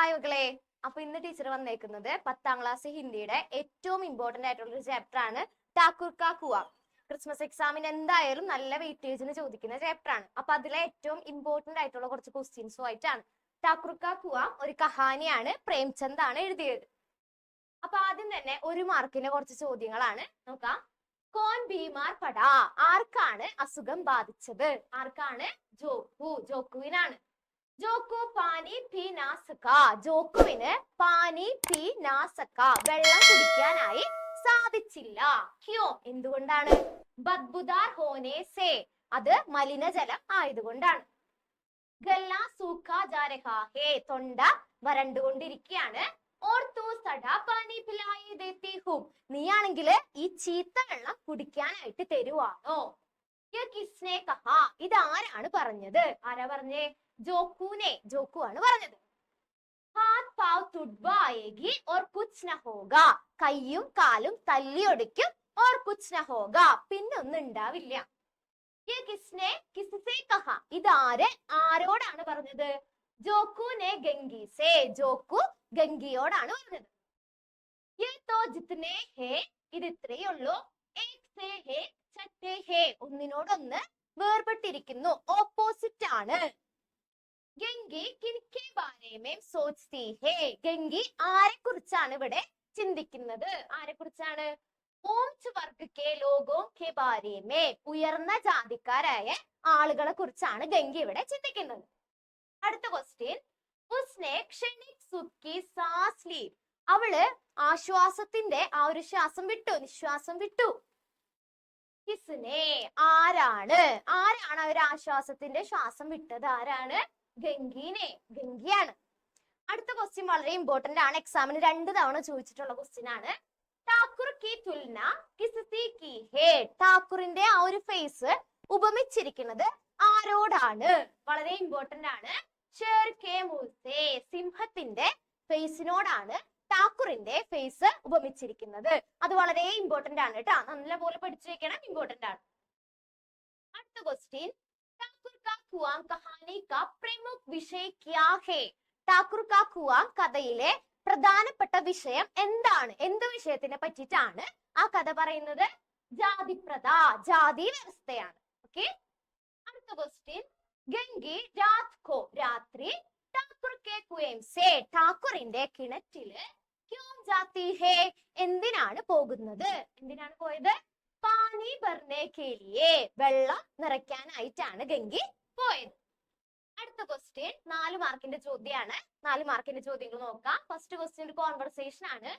Hi മക്കളെ. അപ്പൊ ഇന്ന് ടീച്ചർ വന്നേക്കുന്നത് 10ാം ക്ലാസ് ഹിന്ദിയുടെ ഏറ്റവും ഇമ്പോർട്ടന്റ് ആയിട്ടുള്ള ഒരു ചാപ്റ്റർ ആണ് ഠാക്കുർ കാ കുആ. ക്രിസ്മസ് എക്സാമിന് എന്തായാലും നല്ല വെയിറ്റേജിന് ചോദിക്കുന്ന ചാപ്റ്റർ ആണ്. അപ്പൊ അതിലെ ഏറ്റവും ഇമ്പോർട്ടന്റ് ആയിട്ടുള്ള കുറച്ച് ക്വസ്റ്റ്യൻസും ആയിട്ടാണ്. ഠാക്കുർ കാ കുആ ഒരു കഹാനിയാണ്, പ്രേംചന്ദ് ആണ് എഴുതിയത്. അപ്പൊ ആദ്യം തന്നെ 1 മാർക്കിന്റെ കുറച്ച് ചോദ്യങ്ങളാണ് നോക്കാം. കോൻ ബീമാർ പടാ, ആർക്കാണ് അസുഖം ബാധിച്ചത്? ആർക്കാണ്? ജോക്കുവിനാണ്. ജോക്കു പാനി പി നാ സക, ജോക്കുവിന് പാനി പി നാ സക, വെള്ളം കുടിക്കാനായി സാധിച്ചില്ല. ക്യോ, എന്തുകൊണ്ടാണ്? ബദ്ബുദാർ ഹോനെ സേ, അത് മലിനജലം ആയതുകൊണ്ടാണ്. ഗല്ല സൂഖാ ജാ രഹാ ഹേ, തൊണ്ട വരണ്ടുകൊണ്ടിരിക്കുകയാണ്. ഓർ തൂ സഡാ പാനി പിലായി ദേത്തി ഹൂം, നീയാണെങ്കിൽ ഈ ചീത്ത വെള്ളം കുടിക്കാനായിട്ട് തരുവാണോ? കിസ്നെ കഹാ, ഇതാരാണ് പറഞ്ഞത്? ആരാ പറഞ്ഞേ? ജോക്കു ആണ് പറഞ്ഞത്. ഹാത്ത് പാവ് തുഡ്വായേഗി ഓർ കുച്ച് ന ഹോഗാ, കയ്യും കാലും തല്ലിയൊടിക്കും. ഓർ കുച്ച് ന ഹോഗാ, പിന്നൊന്നും ഉണ്ടാവില്ല. കിസ്സേ കഹാ, ഇതാര് ആരോടാണ് പറഞ്ഞത്? ജോക്കുനെ ഗംഗി സേ, ജോക്കു ഗംഗിയോടാണ് പറഞ്ഞത്. യേ തോ ജിത്നെ ഹേ, ഇത് ഇത്രയേ ഉള്ളൂ. ഏക് സേ ഹേ ചട്ടേ ഹേ, ഒന്നിനോടൊന്ന് വേർപെട്ടിരിക്കുന്നു, ഓപ്പോസിറ്റ് ആണ്. ഗംഗി കിൻകെ ബാരേ മേം സോച്തി ഹേ, ഗംഗി ആരെ കുറിച്ചാണ് ഇവിടെ ചിന്തിക്കുന്നത്? ആരെ കുറിച്ചാണ്? ഊംച് വർഗ് കെ ലോഗോं के बारे में, ഉയർന്ന ജാതിക്കാരായ ആളുകളെ കുറിച്ചാണ് ഗംഗി ഇവിടെ ചിന്തിക്കുന്നത്. അടുത്ത ക്വസ്റ്റ്യൻ. ഉസ്നെ ക്ഷണിക് സുഖ് കി സാസ് ലി, അവള് ആശ്വാസത്തിന്റെ ആ ഒരു ശ്വാസം വിട്ടു, നിശ്വാസം വിട്ടു. കിസ്നെ, ആരാണ് ആ ഒരു ആശ്വാസത്തിന്റെ ശ്വാസം വിട്ടത്? ആരാണ്? ഗംഗിയാണ്. അടുത്ത ക്വസ്റ്റ്യൻ വളരെ ഇമ്പോർട്ടന്റ് ആണ്, എക്സാമിന് 2 തവണ ചോദിച്ചിട്ടുള്ള ക്വസ്റ്റ്യൻ ആണ്. ഠാക്കുർ കി തുലന കിസ്സേ കി ഹേ, ഠാക്കുറിന്റെ ആ ഒരു ഫേസ് ഉപമിച്ചിരിക്കുന്നത് ആരോടാണ്? വളരെ ഇമ്പോർട്ടന്റ് ആണ്. ഷേർ കെ മുസേ, സിംഹത്തിന്റെ ഫേസിനോടാണ് ഠാക്കുറിന്റെ ഫേസ് ഉപമിച്ചിരിക്കുന്നത്. അത് വളരെ ഇമ്പോർട്ടന്റ് ആണ് കേട്ടോ, നല്ലപോലെ പഠിച്ചു വെക്കണം, ഇമ്പോർട്ടന്റ് ആണ്. അടുത്ത ക്വസ്റ്റ്യൻ. ഠാക്കുർ കാ കുആം കഹാനി കാ പ്രമുഖ വിഷയ ക്യാ ഹേ, ഠാക്കുർ കാ കുആം കഥയിലെ പ്രധാനപ്പെട്ട വിഷയം എന്താണ്? എന്ത് വിഷയത്തിനെ പറ്റിയിട്ടാണ് ആ കഥ പറയുന്നത്? ജാതിപ്രഥ, ജാതി വ്യവസ്ഥയാണ്. ഓക്കെ. അടുത്ത ക്വസ്റ്റ്യൻ. ഗംഗി രാത് കോ, രാത്രി ഠാക്കുർ കെ കുएं से, ഠാക്കുറിന്റെ കിണറ്റില് ക്യോं ജാതി ഹേ, എന്തിനാണ് പോകുന്നത്? എന്തിനാണ് പോയത്? പാനി ഭർനെ കെ ലിയേ, വെള്ളം നിറയ്ക്കാനായിട്ടാണ് ഗംഗി പോയത്. അടുത്ത ക്വസ്റ്റ്യൻ 4 മാർക്കിന്റെ ചോദ്യമാണ്. 4 മാർക്കിന്റെ ചോദ്യങ്ങൾ നോക്കാം. ഫസ്റ്റ് ക്വസ്റ്റ്യൻ ഒരു കോൺവെർസേഷൻ ആണ്.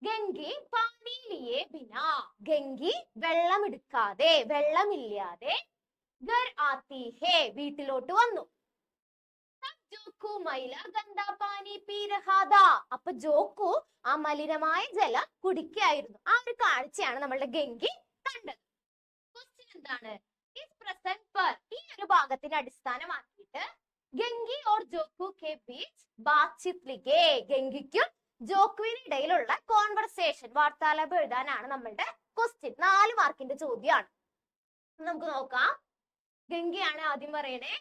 ഗംഗി പാനി ലിയേ ബിനാ, ഗംഗി വെള്ളം എടുക്കാതെ, വെള്ളമില്ലാതെ ഘർ ആത്തി ഹേ, വീട്ടിലോട്ട് വന്നു. ജോക്കു മൈല ഗന്ദ പാനി പീ രഹാ താ, അപ്പൊ ജോക്കു ആ മലിനമായ ജലം കുടിക്കായിരുന്നു. ആ ഒരു കാഴ്ചയാണ് നമ്മളുടെ ഗംഗി കണ്ടത്. ക്വസ്റ്റ്യൻ എന്താണ്? ഇസ് പ്രസന്റ് പർ, ഈ ഒരു ഭാഗത്തിന്റെ അടിസ്ഥാനമാക്കിയിട്ട് ഗംഗി ഓർ ജോക്കു കെ ബീച്ച് ബാത്ചീത് ലിഖേ, ഗംഗിക്കും ജോക്കുവിനും ഇടയിലുള്ള കോൺവെർസേഷൻ, വാർത്താലാപം എഴുതാനാണ് നമ്മളുടെ ക്വസ്റ്റ്യൻ. 4 മാർക്കിന്റെ ചോദ്യമാണ്. നമുക്ക് നോക്കാം. ഗംഗിയാണ് ആദ്യം പറയണേ.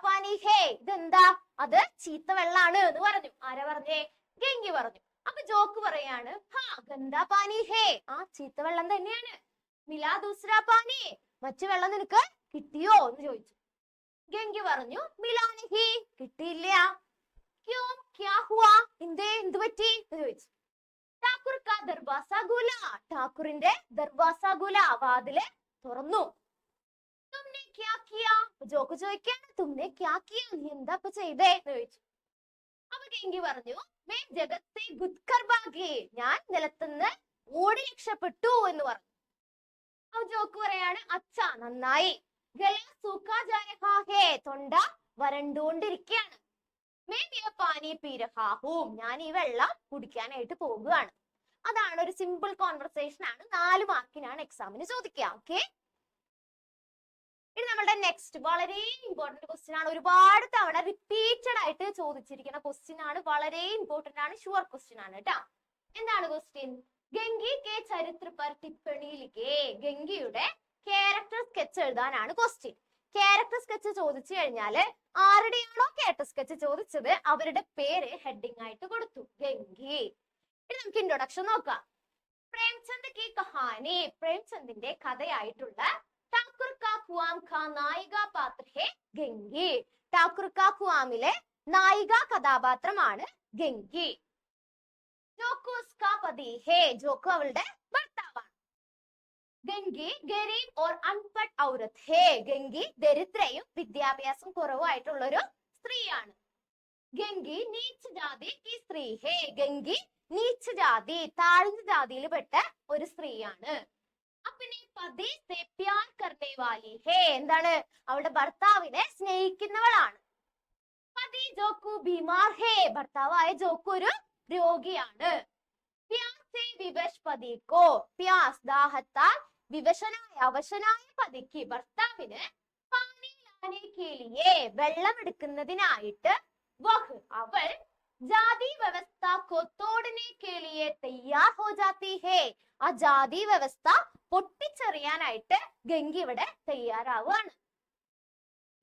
പാനി ഹേ, ഇതെന്താ? അത് ചീത്ത വെള്ളാണ് എന്ന് പറഞ്ഞു. ആരാ പറഞ്ഞേ? ഗംഗി പറഞ്ഞു. അപ്പൊ ജോക്ക് പറയാണ്, ഹാ ഗന്ദാ പാനി ഹേ, ആ ചീത്ത വെള്ളം തന്നെയാണ്. മിലാ ദൂസരാ പാനി, മറ്റു വെള്ളം നിനക്ക് കിട്ടിയോ എന്ന് ചോദിച്ചു. ഗംഗി പറഞ്ഞു, മിലാ നഹി, കിട്ടിയില്ല. ക്യോ ക്യാ ഹുവാ, എന്ത് പറ്റി എന്ന് ചോദിച്ചു. ഠാക്കുർ കാ ദർവാസ ഖുല, ഠാക്കുറിന്റെ ദർവാസ ഖുല, വാതില് തുറന്നു. തുമ്നെ ക്യാ കിയാ, ജോക്ക് ചോദിക്കാണ്, തുമ്നെ ക്യാ കിയാ, നീ എന്താ ഇപ്പൊ ചെയ്തേ എന്ന് ചോദിച്ചു. അപ്പൊ ഗംഗി പറഞ്ഞു, മേ ജഗത്തെ ഗുദ്കർ ഭാഗേ, ഞാൻ നിലത്തുനിന്ന് ഓടി രക്ഷപ്പെട്ടു എന്ന് പറഞ്ഞു. അപ്പൊ ജോക്ക് പറയാണ്, അച്ഛാ നന്നായി. ഗല സൂഖാ ജാ രഹാ ഹേ, തൊണ്ട വരണ്ടുകൊണ്ടിരിക്കുകയാണ്. മേ യേ പാനി പീ രഹാ ഹൂം, ഞാൻ ഈ വെള്ളം കുടിക്കാനായിട്ട് പോകുകയാണ്. അതാണ് ഒരു സിമ്പിൾ കോൺവെർസേഷൻ ആണ്. 4 മാർക്കിനാണ് എക്സാമിന് ചോദിക്കുക. ഓക്കെ. ഇനി നമ്മളുടെ നെക്സ്റ്റ് വളരെ ഇമ്പോർട്ടന്റ് ക്വസ്റ്റ്യൻ ആണ്. ഒരുപാട് തവണ റിപ്പീറ്റഡ് ആയിട്ട് ചോദിച്ചിരിക്കുന്ന ക്വസ്റ്റ്യൻ ആണ്. വളരെ ഇമ്പോർട്ടന്റ് ആണ്, ഷുവർ ക്വസ്റ്റ്യൻ ആണ് കേട്ടോ. എന്താണ് ക്വസ്റ്റ്യൻ? ഗംഗി കെ ചരിത്ര പർ ടിപ്പണി ലിഖേ, ഗംഗിയുടെ ക്യാരക്ടർ സ്കെച്ച് എഴുതാനാണ് ക്വസ്റ്റ്യൻ. ക്യാരക്ടർ സ്കെച്ച് ചോദിച്ചു കഴിഞ്ഞാല് ആരുടെയാണോ ക്യാരക്ടർ സ്കെച്ച് ചോദിച്ചത് അവരുടെ പേര് ഹെഡിങ് ആയിട്ട് കൊടുത്തു, ഗംഗി. ഇനി നമുക്ക് ഇൻട്രൊഡക്ഷൻ നോക്കാം. പ്രേംചന്ദ് കി കഹാനി, പ്രേംചന്ദിന്റെ കഥയായിട്ടുള്ള ഠാക്കുർ കാ ഖുവാം ഖാ നായിക പാത്ര ഹെ ഗംഗി. ഠാക്കുർ കാ ഖുവാമിലെ നായിക കഥാപാത്രമാണ് ഗംഗി. ജോക്കു ഉസ്കാ പതി ഹെ, ജോക്കു അവളുടെ ഭർത്താവാണ്. ഗംഗി ഗരീബ് ഓർ അൺപഡ് ഔറത്ത് ഹേ, ഗംഗി ദരിദ്രയും വിദ്യാഭ്യാസം കുറവായിട്ടുള്ള ഒരു സ്ത്രീയാണ്. ഗംഗി നീച്ച് ജാതി കി സ്ത്രീ ഹേ, ഗംഗി നീച്ച് ജാതി താഴ്ന്ന ജാതിയിൽ പെട്ട ഒരു സ്ത്രീയാണ്. അപ്പനെ പതി സെ പ്യാർ കർനെ വാലി ഹേ, എന്താണ് അവളുടെ ഭർത്താവിനെ സ്നേഹിക്കുന്നവളാണ്. പതി ജോക്കു ബീമാർ ഹേ, ഭർത്താവായ ജോക്കു ഒരു രോഗിയാണ്. പ്യാസ് സെ വിവശ് പതി കോ, പ്യാസ് ദാഹത്താൽ വിവശനായ അവശനായ പതിക്ക് ഭർത്താവിന് പാനി ലാനെ കെ ലിയേ വെള്ളം എടുക്കുന്നതിനായിട്ട് വഹ് അവൾ ജാതി വ്യവസ്ഥ കോ തോടനെ കെ ലിയേ തയ്യാർ ഹോ ജാതി ഹേ, ആ ജാതി വ്യവസ്ഥ പൊട്ടിച്ചെറിയാനായിട്ട് ഗംഗി ഇവിടെ തയ്യാറാവുകയാണ്.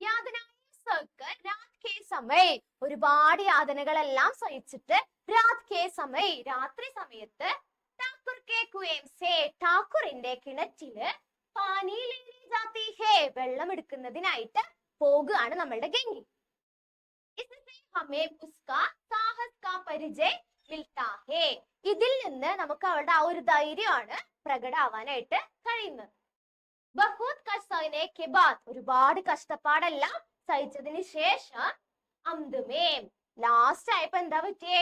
യാതനായ സഹക്കർ രാത് കെ സമയ, ഒരുപാട് യാതനകളെല്ലാം സഹിച്ചിട്ട് രാത് കെ സമയ രാത്രി സമയത്ത് ഠാക്കുർ കെ കുएं से ഠാക്കുറിന്റെ കിണറ്റില് പാനി ലേനെ ജാതി ഹേ വെള്ളം എടുക്കുന്നതിനായിട്ട് പോകുകയാണ് നമ്മളുടെ ഗംഗി. इससे हमें उसका साहस का परिचय मिलता है, ഇതിൽ നിന്ന് നമുക്ക് അവളുടെ ആ ഒരു ധൈര്യമാണ് പ്രകടമാവാനായിട്ട് കഴിയുന്നത്. ബഹുത് കഷ്ട് സഹനെ കെ ബാദ്, ഒരുപാട് കഷ്ടപ്പാടെല്ലാം സഹിച്ചതിന് ശേഷം അന്ത്മേം ലാസ്റ്റ് ആയപ്പോ എന്താ പറ്റിയേ,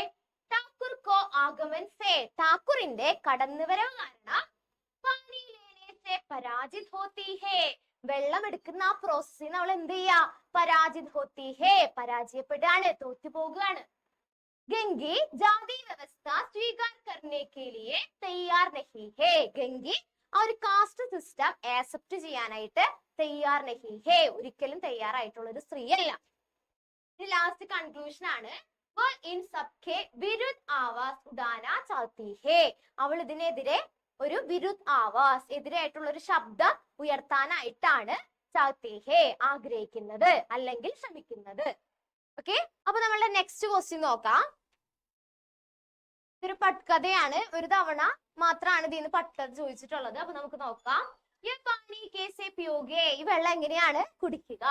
ഠാക്കുർ കോ ആഗമൻ സേ ഠാക്കുറിന്റെ കടന്നുവരവ് കാരണം പാനി ലേനെ സേ പരാജിത് ഹോത്തി ഹേ, വെള്ളം എടുക്കുന്ന ആ പ്രോസസ്സിൽ നമ്മൾ എന്ത് ചെയ്യാ, പരാജിത് ഹോത്തി ഹേ പരാജയപ്പെടാണ്, തോറ്റു പോകുകയാണ്. ഗംഗി ജാതി വ്യവസ്ഥ സ്വീകാർ കർനെ കെ ലിയേ തയ്യാർ നഹി ഹേ, ഗംഗി ആ ഒരു കാസ്റ്റ് സിസ്റ്റം ആക്സെപ്റ്റ് ചെയ്യാനായിട്ട് തയ്യാർ നഹി ഹേ ഒരിക്കലും തയ്യാറായിട്ടുള്ള ഒരു സ്ത്രീയല്ല. ഇത് ലാസ്റ്റ് കൺക്ലൂഷൻ ആണ്. ഇൻ സബ്കെ വിരുദ്ധ ആവാസ് ഉഡാനാ ചാഹത്തി ഹേ, അവൾ ഇതിനെതിരെ ഒരു വിരുദ്ധ ആവാസ് എതിരായിട്ടുള്ള ഒരു ശബ്ദം ഉയർത്താനായിട്ടാണ് ചാഹത്തി ഹേ ആഗ്രഹിക്കുന്നത് അല്ലെങ്കിൽ ശ്രമിക്കുന്നത്. ഓക്കെ, അപ്പൊ നമ്മളുടെ നെക്സ്റ്റ് ക്വസ്റ്റ്യൻ നോക്കാം. ഇതൊരു പട്കഥയാണ്, ഒരു തവണ മാത്രമാണ് ഇതിന്ന് പട്കഥ ചോദിച്ചിട്ടുള്ളത്. അപ്പൊ നമുക്ക് നോക്കാം. പാനി കേസെ പിയോഗെ, ഈ വെള്ളം എങ്ങനെയാണ് കുടിക്കുക?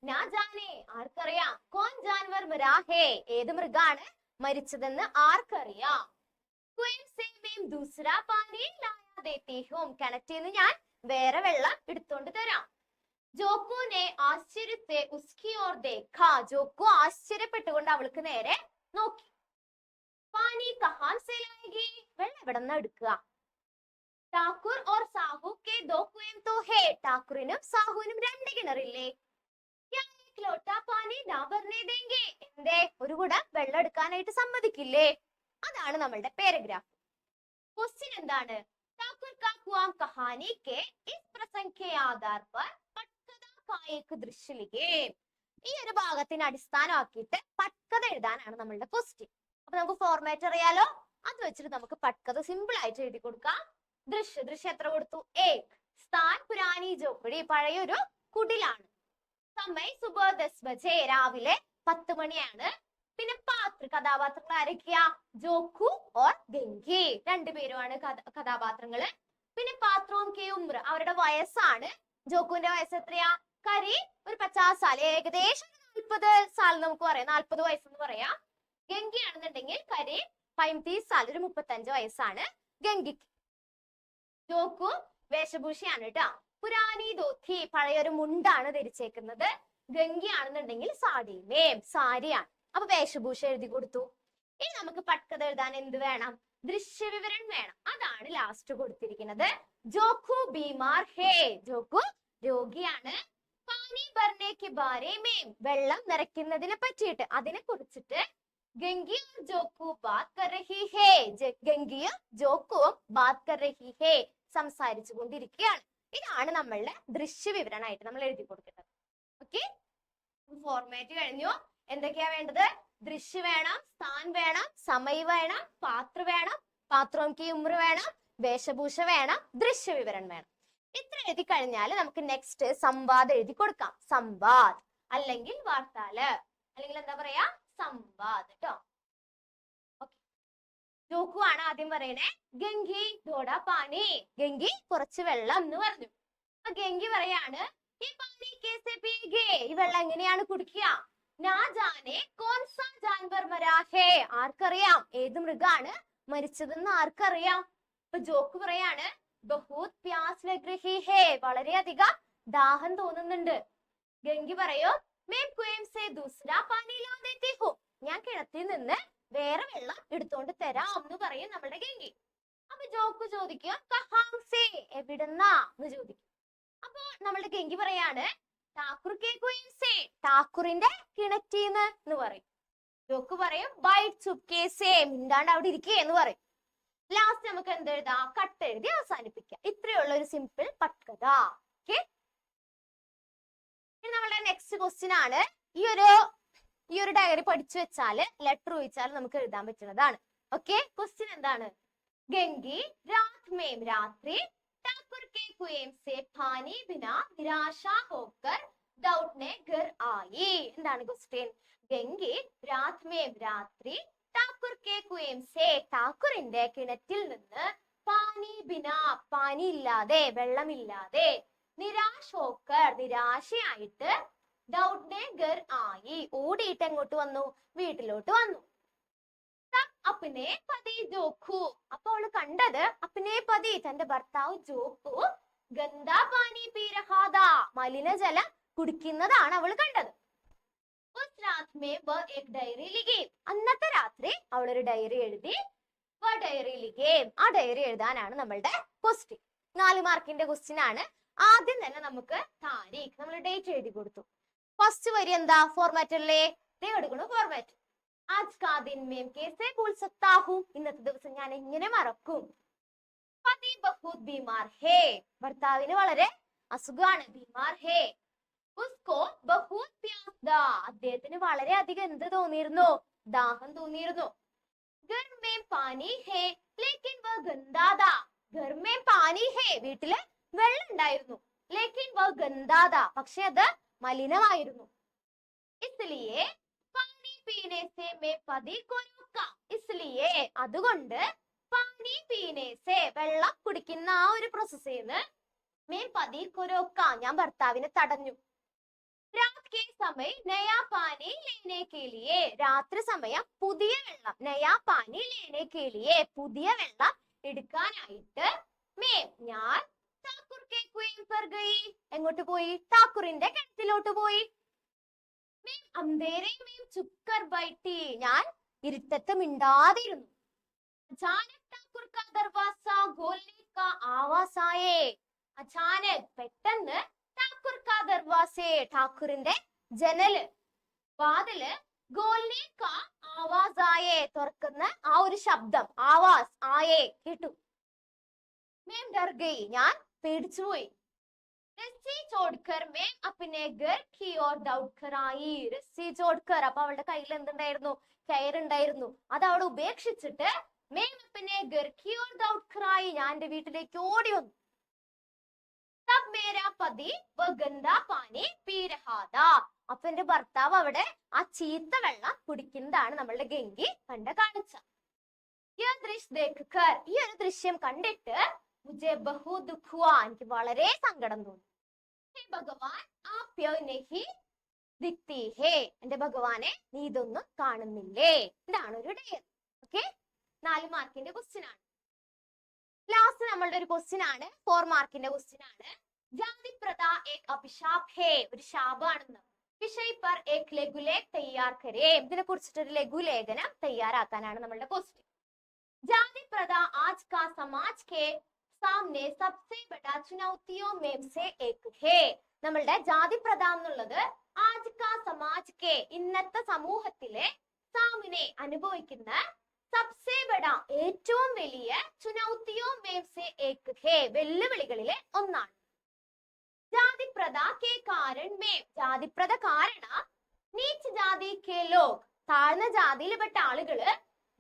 നാ ജാനെ, ആർക്കറിയാം. കോൻ ജാൻവർ മരാ ഹേ, ഏത് മൃഗാണ് മരിച്ചതെന്ന് ആർക്കറിയാം. ദൂസരാ പാനി ലായാ ദേത്തി ഹൂം, കിണറ്റിന്ന് ഞാൻ വേറെ വെള്ളം എടുത്തോണ്ട് തരാം. ജോക്കുനെ ആശ്ചര്യത്തെ ഉസ്കി ഓർ ദേഖാ, ജോക്കു ആശ്ചര്യപ്പെട്ടുകൊണ്ട് അവൾക്ക് നേരെ നോക്കി. പാനി കഹാൻ സെ ലായേഗി, വെള്ളം എവിടെ നിന്ന് എടുക്കുക? ഠാക്കുർ ഓർ സാഹു കെ ദോ കുएं तो है, ഠാക്കുറിനും സാഹുവിനും രണ്ട് കിണറില്ലേ? ലോട്ടാ പാനി നാ ഭർനെ ദേംഗെ, എന്തേ ഒരു കുടം വെള്ളം എടുക്കാനായിട്ട് സമ്മതിക്കില്ലേ? അതാണ് നമ്മളുടെ പാരഗ്രാഫ്. ക്വസ്റ്റ്യൻ എന്താണ്? ഠാക്കുർ കാ ഖുവാം കഹാനി കെ ഇസ് പ്രസംഗ് കെ ആധാർ പർ പട്കഥ കാ ഏക് ദൃശ്യ ലിഖേ, ഈ ഒരു ഭാഗത്തിന് അടിസ്ഥാനമാക്കിയിട്ട് പട്കഥ എഴുതാനാണ് നമ്മളുടെ ക്വസ്റ്റ്യൻ. അപ്പൊ നമുക്ക് ഫോർമാറ്റ് അറിയാലോ, അത് വെച്ചിട്ട് നമുക്ക് പട്കഥ സിമ്പിൾ ആയിട്ട് എഴുതി കൊടുക്കാം. ദൃശ്യം എത്ര കൊടുത്തു? ഏക്. സ്ഥാൻ പുരാനി ജോപ്പടി, പഴയൊരു കുടിലാണ്. സമയ സുബഹ 10 ബജെ, രാവിലെ 10 മണിയാണ്. പിന്നെ പാത്ര, കഥാപാത്രങ്ങൾ ആരൊക്കെയാ? ജോക്കു ഓർ ഗംഗി, രണ്ടുപേരുമാണ് കഥാപാത്രങ്ങള്. പിന്നെ പാത്രവും കെ ഉമ്ര, അവരുടെ വയസ്സാണ്. ജോക്കുവിന്റെ വയസ്സ് എത്രയാ? ഒരു 50 സാൽ, ഏകദേശം 40 സാൽ നമുക്ക് പറയാം, 40 വയസ്സെന്ന് പറയാം. ഗംഗി ആണെന്നുണ്ടെങ്കിൽ 35 സാൽ, ഒരു 35 വയസ്സാണ് ഗംഗിക്ക്. ജോക്കു വേഷഭൂഷയാണ് കേട്ടോ, പുരാനി ധോത്തി, പഴയൊരു മുണ്ടാണ് ധരിച്ചേക്കുന്നത്. ഗംഗി ആണെന്നുണ്ടെങ്കിൽ സാരിയാണ്. അപ്പൊ വേഷഭൂഷ എഴുതി കൊടുത്തു. ഇനി നമുക്ക് പട്കഥ എഴുതാൻ എന്ത് വേണം? ദൃശ്യവിവരണം വേണം. അതാണ് ലാസ്റ്റ് കൊടുത്തിരിക്കുന്നത്. ജോക്കു ബീമാർ ഹേ, ജോക്കു രോഗിയാണ്. പാനി ഭർനെ കെ ബാരെ മേം, വെള്ളം നിറയ്ക്കുന്നതിനെ പറ്റിയിട്ട്, അതിനെ കുറിച്ചിട്ട് ഗംഗി ഓർ ജോക്കു ബാത് കർ രഹി ഹേ, ഗംഗിയും ജോക്കുവും ബാത് കർ രഹി ഹേ സംസാരിച്ചു കൊണ്ടിരിക്കുകയാണ്. ഇതാണ് നമ്മളുടെ ദൃശ്യവിവരണമായിട്ട് നമ്മൾ എഴുതി കൊടുക്കേണ്ടത്. ഓക്കെ, ഫോർമാറ്റ് കഴിഞ്ഞു. എന്തൊക്കെയാ വേണ്ടത്? ദൃശ്യ വേണം, സ്ഥാൻ വേണം, സമയ വേണം, പാത്ര വേണം, പാത്രം കി ഉമ്ര വേണം, വേഷഭൂഷ വേണം, ദൃശ്യവിവരണം വേണം. ഇത്ര എഴുതി കഴിഞ്ഞാൽ നമുക്ക് നെക്സ്റ്റ് സംവാദം എഴുതി കൊടുക്കാം. സംവാദ് അല്ലെങ്കിൽ വാർത്താല് അല്ലെങ്കിൽ എന്താ പറയാ സംവാദ് കേട്ടോ. ജോക്കു ആണ് ആദ്യം പറയണേ. ഗംഗി ധോടാ പാനി, ഗംഗി കുറച്ച് വെള്ളം എന്ന് പറഞ്ഞു. അപ്പൊ ഗംഗി പറയാണ് ഈ പാനി കേസെ പീഗേ, ഈ വെള്ളം എങ്ങനെയാണ് കുടിക്കുക? നാ ജാനെ കോൺ സാ ജാൻവർ മരാ ഹേ, ആർക്കറിയാം ഏത് മൃഗാണ് മരിച്ചതെന്ന് ആർക്കറിയാം? അപ്പൊ ജോക്ക് പറയാണ് ബഹൂത് പ്യാസ് ലഗ് രഹി ഹേ, വളരെയധികം ദാഹം തോന്നുന്നുണ്ട്. ഗംഗി പറയോ മേ കുएं से दूसरा पानी ला देती हूँ, ഞാൻ കിണറ്റിൽ നിന്ന് വേറെ വെള്ളം എടുത്തോണ്ട് തരാം എന്ന് പറയും നമ്മുടെ ഗംഗി. അപ്പൊ ജോക്ക് ചോദിക്കുക കഹാം സേ, എവിടുന്നാ എന്ന് ചോദിക്കും. അപ്പൊ നമ്മളുടെ ഗംഗി പറയാണ് ഠാക്കുർ കെ കുएं से, ഠാക്കുറിന്റെ കിണറ്റീന്ന് എന്ന് പറയും. ജോക്ക് പറയും ബൈറ്റ് ചുപ്കെ സേ, മിണ്ടാണ്ട് അവിടെ ഇരിക്കേ എന്ന് പറയും. ലാസ്റ്റ് നമുക്ക് എന്ത് എഴുതാം? കട്ട് എഴുതി അവസാനിപ്പിക്കാം. ഇത്രയുള്ള ഒരു സിമ്പിൾ പട്കഥ. ഓക്കെ, ഇനി നമ്മളുടെ നെക്സ്റ്റ് ക്വസ്റ്റ്യൻ ആണ്. ഈ ഒരു ഡയറി പഠിച്ചു വെച്ചാല് ലെറ്റർ ചോദിച്ചാൽ നമുക്ക് എഴുതാൻ പറ്റുന്നതാണ്. ഓക്കെ, ക്വസ്റ്റ്യൻ എന്താണ്? ഗംഗി രാത് മേം, രാത്രി ഠാക്കുർ കെ കുएं से पानी बिना निराशा होकर दौड़ने घर आई. എന്താണ് ക്വസ്റ്റ്യൻ? ഗംഗി രാത് മേം, രാത്രി ഠാക്കുർ കെ കുएं से, ഠാക്കുറിന്റെ കിണറ്റിൽ നിന്ന് പാനി ബിന, പാനി ഇല്ലാതെ വെള്ളമില്ലാതെ, നിരാശ ഹോക്കർ, നിരാശയായിട്ട്, ദൗഡ്നെ ഗർ ആയി, ഓടിയിട്ട് എങ്ങോട്ട് വന്നു? വീട്ടിലോട്ട് വന്നു. അപ്പനെ പതി ജോക്കു, അപ്പൊ അവള് കണ്ടത് അപ്പനെ പതി, തന്റെ ഭർത്താവ് ജോക്കു ഗന്ധാ പാനി പീ രഹാ താ, മലിനജലം കുടിക്കുന്നതാണ് അവൾ കണ്ടത്. ഡയറി ലിഖി, അന്നത്തെ രാത്രി അവളൊരു ഡയറി എഴുതി. ഡയറി ലിഖി, ആ ഡയറി എഴുതാനാണ് നമ്മളുടെ ക്വസ്റ്റ്യൻ. 4 മാർക്കിന്റെ ക്വസ്റ്റ്യൻ ആണ്. ആദ്യം തന്നെ നമുക്ക് താരീഖ്, നമ്മൾ ഡേറ്റ് എഴുതി കൊടുത്തു. ഫസ്റ്റ് വരി എന്താ? ഫോർമാറ്റ് അല്ലേ? എടുക്കണു ഫോർമാറ്റ്. ആജ് കാ ദിൻ മേം കേസെ ഭൂൽ സക്താ ഹൂ, ഇന്നത്തെ ദിവസം ഞാൻ എങ്ങനെ മറക്കും? പതി ബഹുത് ബീമാർ ഹേ, ഭർത്താവിന് വളരെ അസുഖമാണ്. ബീമാർ ഹേ. ഉസ്കോ ബഹുത് പ്യാസ് താ, അദ്ദേഹത്തിന് വളരെ അധികം എന്ത് തോന്നിയിരുന്നു? ദാഹം തോന്നിയിരുന്നു. ഘർ മേം പാനി ഹേ ലേക്കിൻ വ ഗന്ദാ താ, ഘർ മേം പാനി ഹേ, വീട്ടില് വെള്ളം ഉണ്ടായിരുന്നു. ലേക്കിൻ വ ഗന്ദാ താ, പക്ഷെ അത് മലിനമായിരുന്നു. ഇസ്ലിയേ പാനി പീനെ സേ മേ പതി കോ രോകാ, ഇസ്ലിയേ അതുകൊണ്ട്, പാനി പീനെ സേ വെള്ളം കുടിക്കുന്ന ആ ഒരു പ്രോസസ്സിൽ നിന്ന് മേ പതി കോ രോകാ, ഞാൻ ഭർത്താവിനെ തടഞ്ഞു. രാത് കെ സമയ നയാ പാനി ലേനെ കെ ലിയേ, രാത്രി സമയം പുതിയ വെള്ളം, നയാ പാനി ലേനെ കെ ലിയേ, പുതിയ വെള്ളം എടുക്കാനായിട്ട്, മേം ഞാൻ, ഠാക്കുർ കെ കുएं पर गई, എങ്ങോട്ട് പോയി? ഠാക്കുറിന്റെ കിണറ്റിലോട്ട് പോയി. മേം അന്ധേരെ മേം ചുപ്കർ ബൈഠി, ഞാൻ ഇരുട്ടത്ത് മിണ്ടാതിരുന്നു. അചാനക് ഠാക്കുർ കാ ദർവാസ ഖോൽനെ കാ ആവാസ് ആയേ, അചാനക് പെട്ടെന്ന്, ഠാക്കുർ കാ ദർവാസേ, ഠാക്കുറിന്റെ ജനല്, വാതില്, ഖോൽനെ കാ ആവാസ് ആയേ, തുറക്കുന്ന ആ ഒരു ശബ്ദം, ആവാസ് ആയേ കേട്ടു. മേം ഡർ ഗയി, ഞാൻ പേടിച്ചുപോയി. രസ്സി ചോഡ്കർ മേം അപ്നെ ഘർ കി ഓർ ദൗഡ്കർ ആയി, രസ്സി ചോഡ്കർ, അപ്പൊ അവളുടെ കയ്യിൽ എന്തുണ്ടായിരുന്നു? കയറുണ്ടായിരുന്നു. അത് അവൾ ഉപേക്ഷിച്ചിട്ട് മേം അപ്നെ ഘർ കി ഓർ ദൗഡ്കർ ആയി, ഞാൻ എന്റെ വീട്ടിലേക്ക് ഓടി വന്നു. തബ് മേരാ പതി വ ഗന്ദാ പാനി പീ രഹാ താ, അപ്പൊ എന്റെ ഭർത്താവ് അവിടെ ആ ചീത്ത വെള്ളം കുടിക്കുന്നതാണ് നമ്മളുടെ ഗംഗി കണ്ട കാഴ്ച. ഈ ഒരു ദൃശ്യം കണ്ടിട്ട് മുझे बहुत दुख हुआ, എനിക്ക് വളരെ സങ്കടം തോന്നി. ഹേ ഭഗവാൻ ആപ് യോ നഹി ദിഖ്തി ഹേ, എന്റെ ഭഗവാനെ നീ ഇതൊന്നും കാണുന്നില്ലേ? ഇതാണ് ഒരു ഡയറി. ഓക്കെ, 4 മാർക്കിന്റെ ക്വസ്റ്റ്യൻ ആണ്. ലാസ്റ്റ് നമ്മളുടെ ഒരു ക്വസ്റ്റ്യൻ ആണ്, 4 മാർക്കിന്റെ ക്വസ്റ്റ്യൻ ആണ്. ജാതി പ്രഥ ഏക് അഭിശാപ് ഹേ, ഒരു ശാപാണെന്ന്. വിഷയ് പർ ഏക് ലഘുലേഖ് തയ്യാർ കരേ, ഇതിനെ കുറിച്ചിട്ട് ഒരു ലഘുലേഖനം തയ്യാറാക്കാനാണ് നമ്മളുടെ ക്വസ്റ്റ്യൻ. ജാതി പ്രഥ ആജ് കാ സമാജ് കെ സാമനെ സബ്സെ ബഡാ ചുനൗതിയോ മേം സെ ഏക് ഹേ, നമ്മളുടെ ജാതി പ്രഥ എന്നുള്ളത് ആജ് കാ സമാജ് കെ, ഇന്നത്തെ സമൂഹത്തിലെ, സാമനെ അനുഭവിക്കുന്ന, സബ്സെ ബഡാ ഏറ്റവും വലിയ, ചുനൗതിയോ മേം സെ ഏക് ഹേ വെല്ലുവിളികളിലെ ഒന്നാണ്. ജാതി പ്രഥ കെ കാരൺ മേം, ജാതി പ്രഥ കാരണം, നീച്ച് ജാതി കെ ലോഗ്, താഴ്ന്ന ജാതിയിൽപ്പെട്ട ആളുകള്,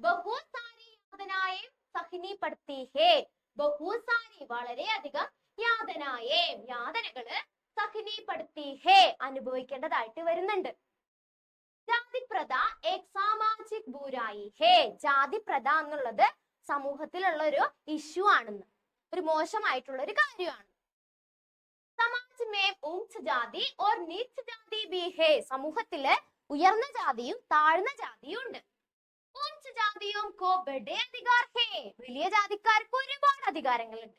ബഹുത് സാരി യാതനായെ സഹിനി പടുത്തി ഹേ, ബഹുസാരി വളരെയധികം യാതനായേ യാതനകള് സഹനീപടുത്തി ഹേ അനുഭവിക്കേണ്ടതായിട്ട് വരുന്നുണ്ട്. ജാതിപ്രഥ ഏക് സാമാജിക് ബുരായി ഹേ ജാതിപ്രഥ എന്നുള്ളത് സമൂഹത്തിലുള്ള ഒരു ഇഷ്യൂ ആണെന്ന്, ഒരു മോശമായിട്ടുള്ള ഒരു കാര്യമാണ്. സമാജ് മേം ഊംച് ജാതി ഓർ നീച്ച് ജാതി ബി ഹേ സമൂഹത്തില് ഉയർന്ന ജാതിയും താഴ്ന്ന ജാതിയും ഉണ്ട്. ഊംച് ജാതിയും കോ ബഡേ അധികാർ ഹേ വലിയ ജാതിക്കാർക്ക് ഒരുപാട് അധികാരങ്ങളുണ്ട്.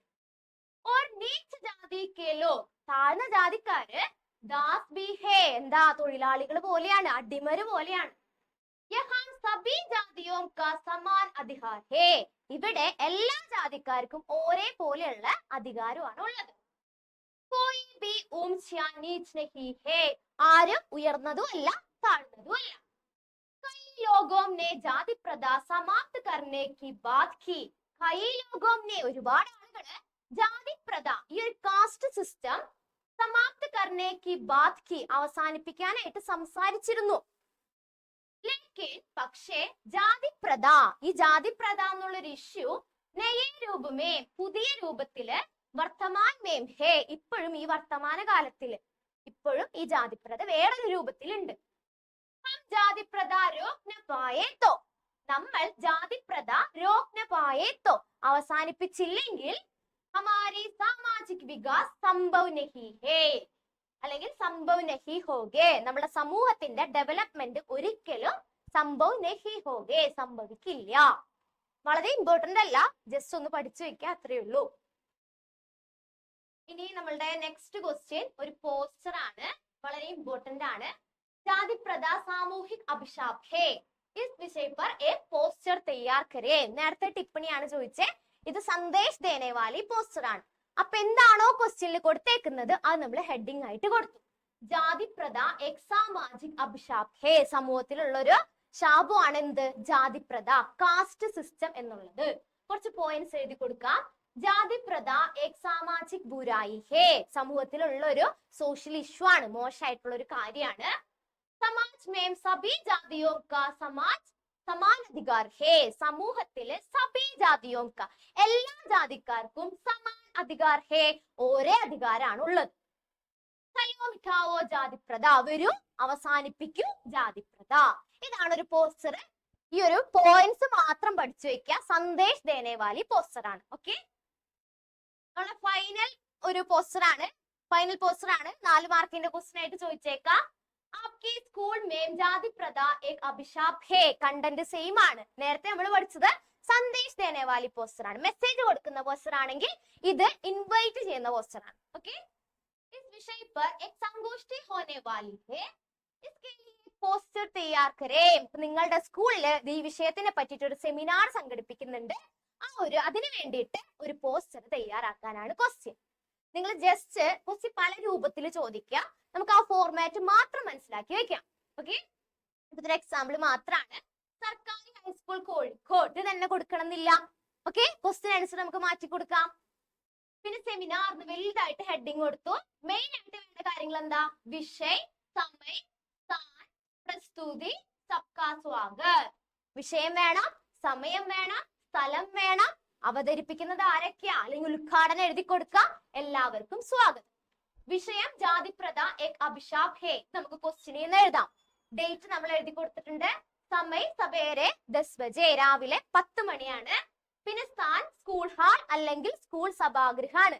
ഓർ നീച്ച് ജാതി കെ ലോഗ് താഴ്ന്ന ജാതിക്കാര് ദാസ് ബി ഹേ എന്താ തൊഴിലാളികൾ പോലെയാണ്, അടിമര് പോലെയാണ്. യഹാം സബി ജാതിയോം കാ സമാൻ അധികാർ ഹേ ഇവിടെ എല്ലാ ജാതിക്കാർക്കും ഒരേപോലെയുള്ള അധികാരമാണ് ഉള്ളത്. കോയി ബി ഊംച് യാ നീച്ച് നഹീ ഹേ ആരും ഉയർന്നതും അല്ല താഴ്ന്നതും അല്ല. കൈ ലോഗോം നെ ജാതി പ്രഥ സമാപ്ത് കർനെ കി ബാത് കി കൈ ലോഗോം നെ ഒരുപാട് ആളുകള് ജാതി പ്രഥ ഈ ഒരു കാസ്റ്റ് സിസ്റ്റം സമാപ്ത് കർനെ കി ബാത് കി അവസാനിപ്പിക്കാനായിട്ട് സംസാരിച്ചിരുന്നു. ലേക്കിൻ പക്ഷേ ജാതിപ്രഥ ഈ ജാതിപ്രഥ എന്നുള്ളൊരു ഇഷ്യൂ നയേ രൂപമേ പുതിയ രൂപത്തില് വർത്തമാൻ മേം ഹേ ഇപ്പോഴും ഈ വർത്തമാന കാലത്തില് ഇപ്പോഴും ഈ ജാതിപ്രഥ വേറൊരു രൂപത്തിലുണ്ട്. ജാതിപ്രഥ രോക്ന പായേത്തോ നമ്മൾ ജാതിപ്രഥ രോക്ന പായേത്തോ അവസാനിപ്പിച്ചില്ലെങ്കിൽ ഹമാരി സാമാജിക് വികാസ് സംഭവ് നഹി ഹേ അല്ലെങ്കിൽ സംഭവ് നഹി ഹോഗേ നമ്മുടെ സമൂഹത്തിന്റെ ഡെവലപ്മെന്റ് ഒരിക്കലും സംഭവ് നഹി ഹോഗേ സംഭവിക്കില്ല. വളരെ ഇമ്പോർട്ടന്റ് അല്ല, ജസ്റ്റ് ഒന്ന് പഠിച്ചു വെക്കുക, അത്രയേ ഉള്ളൂ. ഇനി നമ്മളുടെ നെക്സ്റ്റ് ക്വസ്റ്റ്യൻ ഒരു പോസ്റ്റർ ആണ്, വളരെ ഇമ്പോർട്ടന്റ് ആണ്. ജാതിപ്രഥ സാമൂഹിക് അഭിശാപ് ഹേ ഇസ് വിഷയ पर एक പോസ്റ്റർ തയ്യാർ കരേ നേരത്തെ ടിപ്പണിയാണ് ചോദിച്ചേ, ഇത് സന്ദേശ് ദേനെ വാലി പോസ്റ്റർ ആണ്. അപ്പൊ എന്താണോ ക്വസ്റ്റ്യനിൽ കൊടുത്തേക്കുന്നത് അത് നമ്മൾ ഹെഡിങ് ആയിട്ട് കൊടുത്തു. ജാതിപ്രഥ ഏക് സാമാജിക് അഭിശാപ് ഹേ സമൂഹത്തിലുള്ള ഒരു ശാപമാണ് എന്ത് ജാതിപ്രഥ കാസ്റ്റ് സിസ്റ്റം എന്നുള്ളത്. കുറച്ച് പോയിന്റ്സ് എഴുതി കൊടുക്കാം. ജാതിപ്രഥ ഏക് സാമാജിക് ബുരായി ഹേ സമൂഹത്തിലുള്ള ഒരു സോഷ്യൽ ഇഷ്യൂ ആണ്, മോശമായിട്ടുള്ള ഒരു കാര്യമാണ്. സമാജ് മേം സബി ജാതിയോ കാ സമാജ് സമാൻ അധികാർ ഹേ സമൂഹത്തില് സബി ജാതിയോ കാ എല്ലാ ജാതിക്കാർക്കും സമാൻ അധികാർ ഹേ ഒരേ അധികാരാണ് ഉള്ളത്. മിഠാവോ ജാതിപ്രഥ വരൂ അവസാനിപ്പിക്കൂ ജാതിപ്രഥ. ഇതാണ് ഒരു പോസ്റ്റർ. ഈ ഒരു പോയിന്റ്സ് മാത്രം പഠിച്ചു വെക്കുക. സന്ദേശ് ദേനേവാലി പോസ്റ്റർ ആണ്. ഓക്കെ, നമ്മുടെ ഫൈനൽ ഒരു പോസ്റ്റർ ആണ്. ഫൈനൽ പോസ്റ്റർ ആണ്, 4 മാർക്കിന്റെ ക്വസ്റ്റ്യൻ ആയിട്ട് ചോദിച്ചേക്കാം. आपके स्कूल में जाति प्रथा एक अभिशाप है കണ്ടന്റ് സെയിം ആണ്. നേരത്തെ നമ്മൾ പഠിച്ചത് സന്ദേശ് ദേനെ വാലി പോസ്റ്റർ ആണ്, മെസ്സേജ് കൊടുക്കുന്ന പോസ്റ്റർ ആണെങ്കിൽ ഇത് ഇൻവൈറ്റ് ചെയ്യുന്ന പോസ്റ്റർ ആണ്. ഓക്കെ, इस विषय पर एक संगोष्ठी होने वाली है, इसके लिए പോസ്റ്റർ തയ്യാർ കരേ. നിങ്ങളുടെ സ്കൂളിൽ ഈ വിഷയത്തിനെ പറ്റിയിട്ട് ഒരു സെമിനാർ സംഘടിപ്പിക്കുന്നുണ്ട്, അതിന് വേണ്ടിയിട്ട് ഒരു പോസ്റ്റർ തയ്യാറാക്കാനാണ് ക്വസ്റ്റ്യൻ. നിങ്ങൾ ജസ്റ്റ് ക്വസ്റ്റ്യൻ പല രൂപത്തിൽ ചോദിക്കുക, നമുക്ക് ആ ഫോർമാറ്റ് മാത്രം മനസ്സിലാക്കി വെക്കാം. ഓക്കെ, ഇതൊരു എക്സാമ്പിൾ മാത്രമാണ്. സർക്കാരി ഹൈസ്കൂൾ കോഴിക്കോട് ഇത് തന്നെ കൊടുക്കണം എന്നില്ല. ഓക്കെ, ക്വസ്റ്റ്യൻ ആൻസർ നമുക്ക് മാറ്റി കൊടുക്കാം. പിന്നെ സെമിനാറിന് വലുതായിട്ട് ഹെഡിങ് കൊടുത്തു. മെയിൻ ആയിട്ട് വേണ്ട കാര്യങ്ങൾ എന്താ? വിഷയ്, സമയ്, സ്ഥാൻ, പ്രസ്തുതി, സബ്കാ സ്വാഗത്. വിഷയം വേണം, സമയം വേണം, സ്ഥലം വേണം, അവതരിപ്പിക്കുന്നത് ആരൊക്കെയാ അല്ലെങ്കിൽ ഉദ്ഘാടനം എഴുതി കൊടുക്കുക, എല്ലാവർക്കും സ്വാഗതം. വിഷയം ജാതിപ്രഥ ഏക് അഭിശാപ് ഹേ നമുക്ക് ക്വസ്റ്റ്യനിൽ നിന്ന് എഴുതാം. ഡേറ്റ് നമ്മൾ എഴുതി കൊടുത്തിട്ടുണ്ട്. സമയ് സവേരെ 10 ബജെ രാവിലെ 10 മണിയാണ്. പിന്നെ സ്ഥാൻ സ്കൂൾ ഹാൾ അല്ലെങ്കിൽ സ്കൂൾ സഭാഗൃഹാണ്.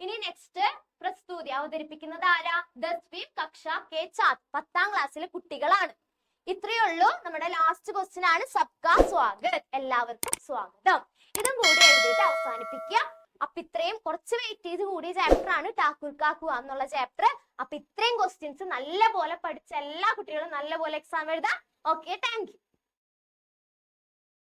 ഇനി നെക്സ്റ്റ് പ്രസ്തുതി അവതരിപ്പിക്കുന്നത് ആരാ? 10വീം കക്ഷ കെ ഛാത്ര 10ാം ക്ലാസ്സിലെ കുട്ടികളാണ്. ഇത്രയേ ഉള്ളൂ. നമ്മുടെ ലാസ്റ്റ് ക്വസ്റ്റ്യൻ ആണ് സബ്കാ സ്വാഗത്, എല്ലാവർക്കും സ്വാഗതം. ഇതും കൂടി എഴുതിയിട്ട് അവസാനിപ്പിക്കുക. അപ്പൊ ഇത്രയും കുറച്ച് വെയിറ്റേജ് കൂടിയ ചാപ്റ്റർ ആണ് ഠാക്കൂർ കാ കുആ എന്നുള്ള ചാപ്റ്റർ. അപ്പൊ ഇത്രയും ക്വസ്റ്റ്യൻസ് നല്ല പോലെ പഠിച്ച എല്ലാ കുട്ടികളും നല്ല പോലെ എക്സാം എഴുതാം. Okay, thank you.